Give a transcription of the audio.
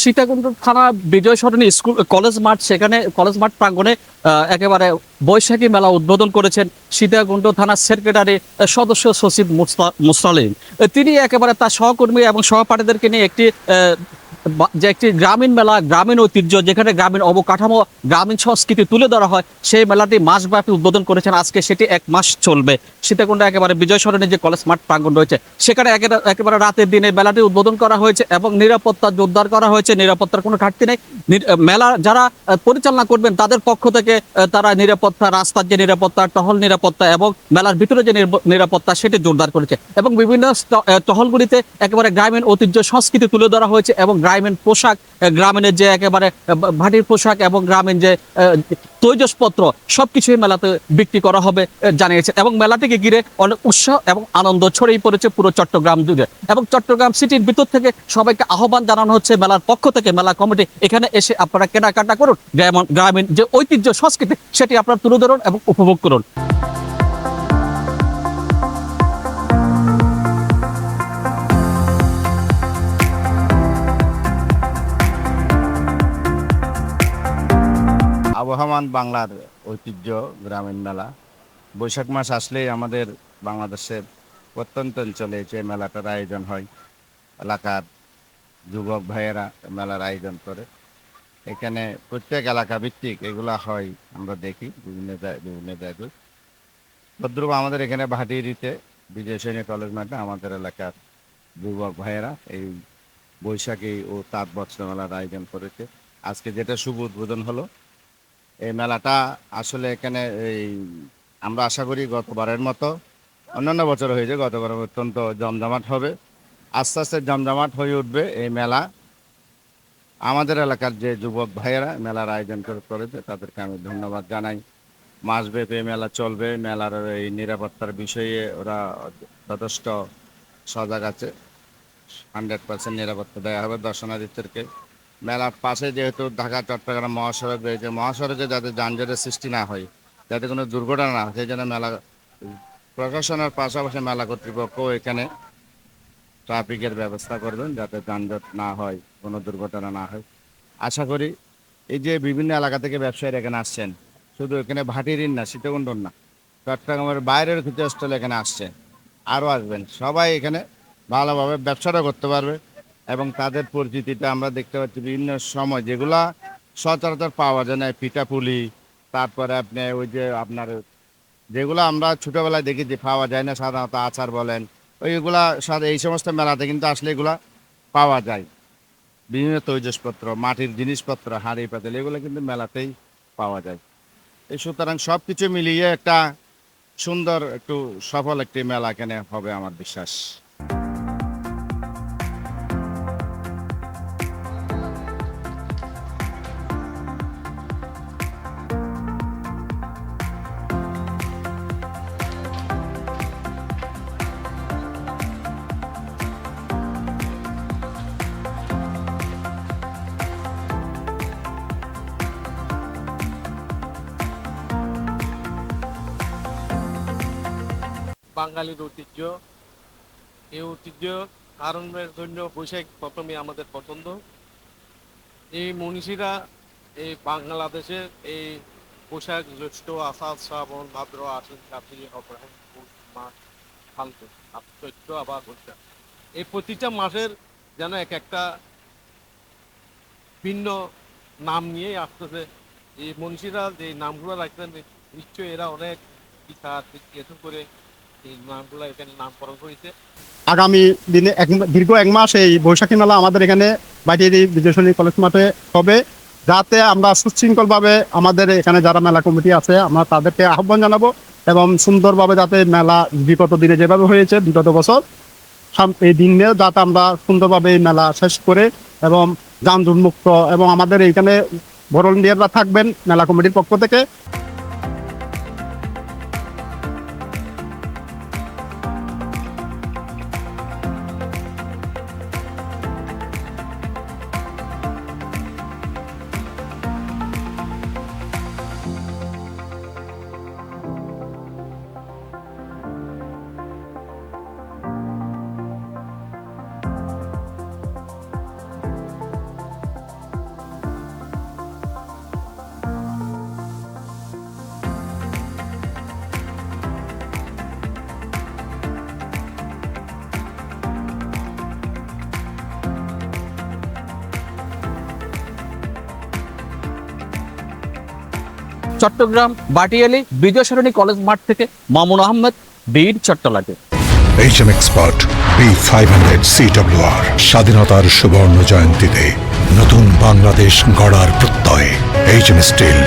সীতাকুণ্ড থানা বিজয় সরণি school college মাঠ, সেখানে কলেজ মাঠ প্রাঙ্গণে একেবারে বৈশাখী মেলা উদ্বোধন করেছেন সীতাকুণ্ড থানার সেক্রেটারি সদস্য সচিব মুসলিম। তিনি একেবারে তার সহকর্মী এবং সহপাঠীদেরকে নিয়ে যে একটি গ্রামীণ মেলা, গ্রামীণ ঐতিহ্য, যেখানে গ্রামীণ অবকাঠামো, গ্রামীণ সংস্কৃতি তুলে ধরা হয়, সেই মেলাটি মাসব্যাপী উদ্বোধন করেছেন। আজকে সেটি 1 মাস চলবে। সীতাকুণ্ড একেবারে বিজয় সরণি যে কলেজ মাঠ প্রাঙ্গণ রয়েছে, সেখানে একেবারে রাতের দিনে মেলাটি উদ্বোধন করা হয়েছে এবং নিরাপত্তা জোরদার করা হয়েছে। নিরাপত্তার কোনো ঘাটতি নেই। মেলা যারা পরিচালনা করবেন তাদের পক্ষ থেকে তারা নিরাপত্তা, রাস্তার যে নিরাপত্তা, টহল নিরাপত্তা এবং মেলার ভিতরে যে নিরাপত্তা, সেটি জোরদার করেছে। এবং বিভিন্ন টহলগুলিতে একেবারে গ্রামীণ ঐতিহ্য সংস্কৃতি তুলে ধরা হয়েছে এবং গ্রামীণ পোশাক, গ্রামীণের যে একেবারে ভাটির পোশাক এবং গ্রামীণ যে তৈজসপত্র, সবকিছুই মেলাতে বিক্রি করা হবে জানিয়েছে। এবং মেলাটিকে ঘিরে অনেক উৎসাহ এবং আনন্দ ছড়িয়ে পড়েছে পুরো চট্টগ্রাম জুড়ে। এবং চট্টগ্রাম সিটির ভিতর থেকে সবাইকে আহ্বান জানানো হচ্ছে মেলার পক্ষ থেকে, মেলা কমিটি, এখানে এসে আপনারা কেনাকাটা করুন, গ্রামীণ যে ঐতিহ্য সংস্কৃতি সেটি আপনারা তুলে ধরুন এবং উপভোগ করুন। আবহমান বাংলার ঐতিহ্য গ্রামীণ মেলা। বৈশাখ মাস আসলেই আমাদের বাংলাদেশের প্রত্যন্ত অঞ্চলে যে মেলাটার আয়োজন হয়, এলাকার যুবক ভাইয়েরা মেলার আয়োজন করে। এখানে প্রত্যেক এলাকা ভিত্তিক এগুলা হয়, আমরা দেখি বিভিন্ন জায়গায়। তদ্রুপ আমাদের এখানে ভাটিরিতে বিজয় সৈনিক কলেজ মাঠে আমাদের এলাকার যুবক ভাইয়েরা এই বৈশাখী ও তাঁত বস্ত্র মেলার আয়োজন করেছে। আজকে যেটা শুভ উদ্বোধন হলো, এই মেলাটা আসলে এখানে আমরা আশা করি গতবারের মতো, অন্যান্য বছর হয়েছে, গতবার অত্যন্ত জমজমাট হবে। আস্তে আস্তে জমজমাট হয়ে উঠবে এই মেলা। আমাদের এলাকার যে যুবক ভাইয়েরা মেলার আয়োজন করেছে তাদেরকে আমি ধন্যবাদ জানাই। মাসব্যাপী মেলা চলবে। মেলার এই নিরাপত্তার বিষয়ে ওরা যথেষ্ট সজাগ আছে। 100% নিরাপত্তা দেওয়া হবে দর্শনার্থীদেরকে। মেলার পাশে যেহেতু ঢাকা চট্টগ্রাম মহাসড়ক রয়েছে, মহাসড়কে যাতে যানজটের সৃষ্টি না হয়, যাতে কোনো দুর্ঘটনা না হয়, সেই জন্য মেলা প্রশাসনের পাশাপাশি মেলা কর্তৃপক্ষ এখানে ট্রাফিকের ব্যবস্থা করবেন, যাতে যানজট না হয়, কোনো দুর্ঘটনা না হয়। আশা করি এই যে বিভিন্ন এলাকা থেকে ব্যবসায়ীরা এখানে আসছেন, শুধু এখানে ভাটিরিন না, সীতাকুণ্ডর না, চট্টগ্রামের বাইরের কিছু স্থলে এখানে আসছে, আরও আসবেন। সবাই এখানে ভালোভাবে ব্যবসাটা করতে পারবে এবং তাদের পরিচিতিটা আমরা দেখতে পাচ্ছি বিভিন্ন সময় যেগুলা সচরাচর পাওয়া যায় না, পিঠাপুলি, তারপরে আপনি ওই যে আপনার যেগুলো আমরা ছোটোবেলায় দেখি যে পাওয়া যায় না, সাধারণত আচার বলেন, ওইগুলা এই সমস্ত মেলাতে কিন্তু আসলে এগুলা পাওয়া যায়। বিভিন্ন তৈজসপত্র, মাটির জিনিসপত্র, হাঁড়ি পাতিল, এগুলো কিন্তু মেলাতেই পাওয়া যায়। এই সুতরাং সব কিছু মিলিয়ে একটা সুন্দর, একটু সফল একটি মেলা এখানে হবে আমার বিশ্বাস। বাঙালির ঐতিহ্য, এই ঐতিহ্য কারণের জন্য বৈশাখ প্রথমে আমাদের পছন্দ। এই মনীষীরা এই বাংলাদেশের এই বৈশাখ, জ্যৈষ্ঠ, আষাঢ়, শ্রাবণ, ভাদ্র, আশ্বিন, কার্তিক, অগ্রহায়ণ, পৌষ, মাঘ, ফাল্গুন, চৈত্র, আবার বৈশাখ, এই প্রতিটা মাসের যেন এক একটা ভিন্ন নাম নিয়েই আসতেছে। এই মনীষীরা যে নামগুলো রাখতেন, নিশ্চয়ই এরা অনেক বিচার বিশ্লেষণ করে এই নামগুলো এখানে নামকরণ হয়েছে। আগামী দিনে দীর্ঘ 1 মাস এই বৈশাখী মেলা আমাদের এখানে বাইটিয়ারি বিজয় সৈনিক কলেজ মাঠে হবে, যাতে আমরা সুশৃঙ্খলভাবে আমাদের এখানে যারা মেলা কমিটি আছে আমরা তাদেরকে আহ্বান জানাবো এবং সুন্দরভাবে যাতে মেলা বিগত দিনে যেভাবে হয়েছে বিগত বছর, এই দিনে যাতে আমরা সুন্দরভাবে এই মেলা শেষ করে এবং যানজট মুক্ত, এবং আমাদের এইখানে ভলান্টিয়াররা থাকবেন মেলা কমিটির পক্ষ থেকে। চট্টগ্রাম বাটিয়ালি বিজয় সরণি কলেজ মাঠ থেকে মামুন আহমেদ, বীর চট্টলাটে। HM Expert B500 CWR স্বাধীনতার সুবর্ণ জয়ন্তীতে নতুন বাংলাদেশ গড়ার প্রত্যয় HM Steel।